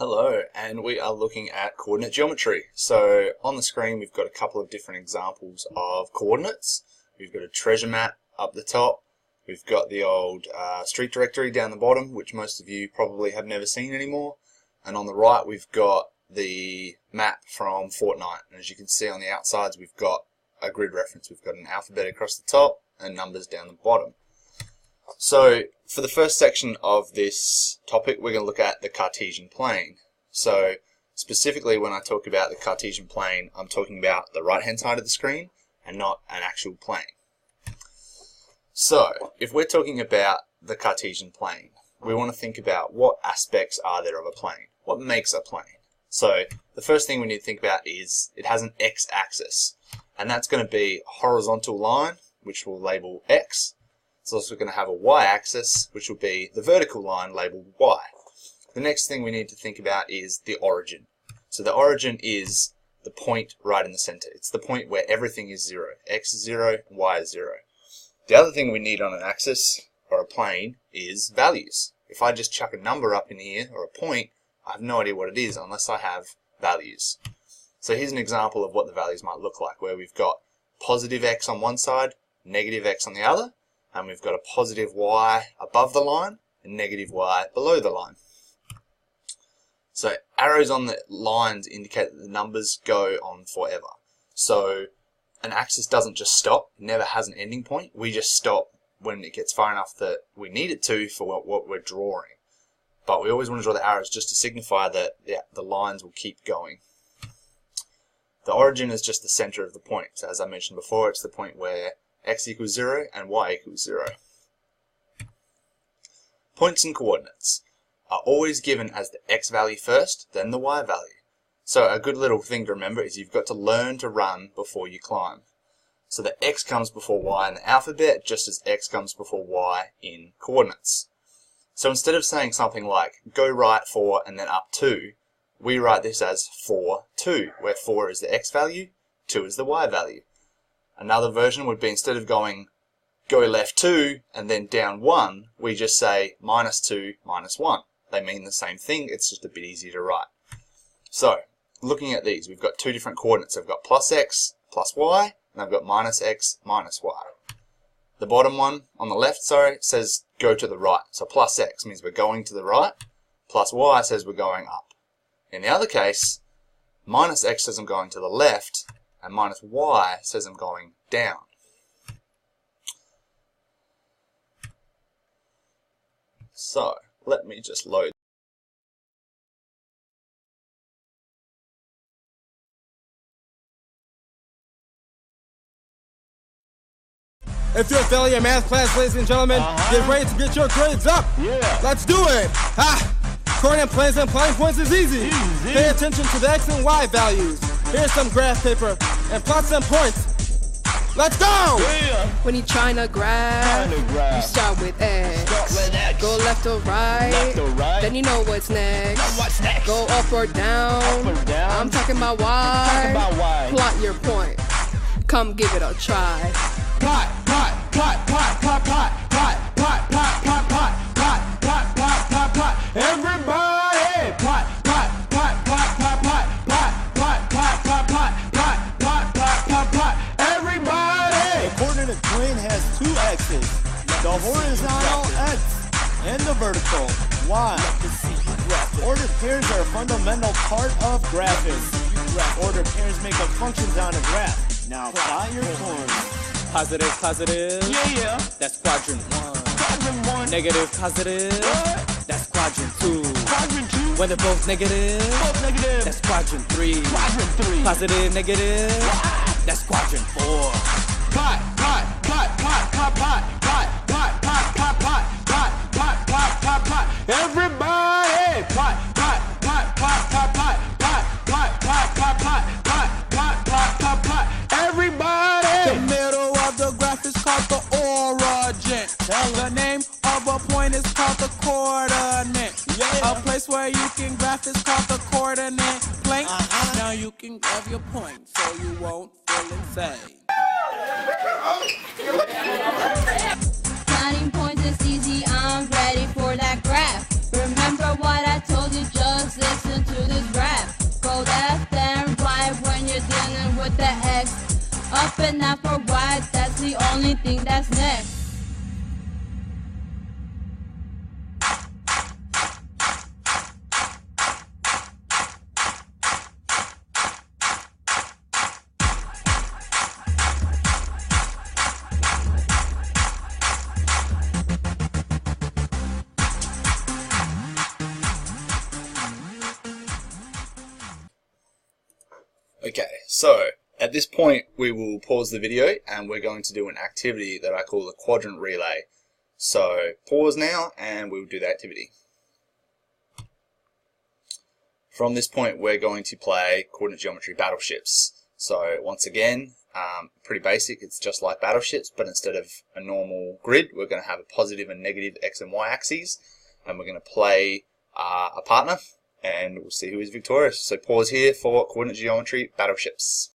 Hello, and we are looking at coordinate geometry. So on the screen we've got a couple of different examples of coordinates. We've got a treasure map up the top. We've got the old street directory down the bottom, which most of you probably have never seen anymore. And on the right we've got the map from Fortnite. And as you can see on the outsides we've got a grid reference. We've got an alphabet across the top and numbers down the bottom. So for the first section of this topic, we're going to look at the Cartesian plane. So specifically when I talk about the Cartesian plane, I'm talking about the right hand side of the screen and not an actual plane. So if we're talking about the Cartesian plane, we want to think about what aspects are there of a plane. What makes a plane? So the first thing we need to think about is it has an x-axis, and that's going to be a horizontal line, which we'll label x. It's also going to have a y-axis, which will be the vertical line labelled y. The next thing we need to think about is the origin. So the origin is the point right in the center. It's the point where everything is 0. X is 0, and y is 0. The other thing we need on an axis, or a plane, is values. If I just chuck a number up in here, or a point, I have no idea what it is unless I have values. So here's an example of what the values might look like, where we've got positive x on one side, negative x on the other, and we've got a positive y above the line and negative y below the line. So arrows on the lines indicate that the numbers go on forever. So an axis doesn't just stop, it never has an ending point. We just stop when it gets far enough that we need it to for what we're drawing. But we always want to draw the arrows just to signify that the lines will keep going. The origin is just the center of the point. So as I mentioned before, it's the point where x equals 0 and y equals 0. Points and coordinates are always given as the x value first, then the y value. So a good little thing to remember is you've got to learn to run before you climb. So the x comes before y in the alphabet, just as x comes before y in coordinates. So instead of saying something like go right 4 and then up 2, we write this as 4, 2, where 4 is the x value, 2 is the y value. Another version would be instead of going go left 2 and then down 1, we just say minus 2, minus 1. They mean the same thing, it's just a bit easier to write. So, looking at these, we've got two different coordinates. I've got plus x, plus y, and I've got minus x, minus y. The bottom one, on the left, says go to the right. So plus x means we're going to the right, plus y says we're going up. In the other case, minus x says I'm going to the left, and minus y says I'm going down. So, let me just load. If you're failing your math class, ladies and gentlemen, get ready to get your grades up. Yeah. Let's do it. Coordinate planes and plotting points is easy. Pay attention to the x and y values. Here's some graph paper and plot some points. Let's go! Yeah. When you're trying to graph, you start with x. Go left or right, then you know what's next. Go up or down, I'm talking about y. Plot your point, come give it a try. Plot, plot, plot, plot, plot, plot, plot, plot, plot, plot, plot, plot, plot, plot, plot, plot. Everybody! Plot, plot, plot, plot, plot, plot, plot, plot, plot, plot, plot, plot, plot, plot, plot, plot. Everybody! The coordinate plane has two axes, the horizontal x and the vertical y. Ordered pairs are a fundamental part of graphics. Ordered pairs make up functions on a graph. Now plot your points. Positive, positive. Yeah. That's quadrant 1. Quadrant 1. Negative, positive. What? That's quadrant 2. Quadrant 2. When they're both negative. Both negative. That's quadrant 3. Quadrant 3. Positive, negative. What? That's quadrant 4. Plot, plot, plot, plot, plot, plot, plot, plot, plot, plot, plot, plot, plot, plot, plot, plot. Everybody! Plot, plot, plot, plot, plot, plot, plot, plot, plot, plot, plot, plot, plot, plot, plot, plot. Everybody! The middle of the graph is called the origin. The name of a point is called the coordinate. A place where you can graph is called the coordinate plane. Now you can grab your point so you won't feel insane. Plotting points is easy, I'm ready for that graph. Remember what I told you, just listen but not for what. That's the only thing that's next. Okay, so at this point we will pause the video and we're going to do an activity that I call the Quadrant Relay. So pause now and we'll do the activity. From this point we're going to play coordinate geometry battleships. So once again, pretty basic, it's just like battleships, but instead of a normal grid we're going to have a positive and negative X and Y axes, and we're going to play a partner and we'll see who is victorious. So pause here for coordinate geometry battleships.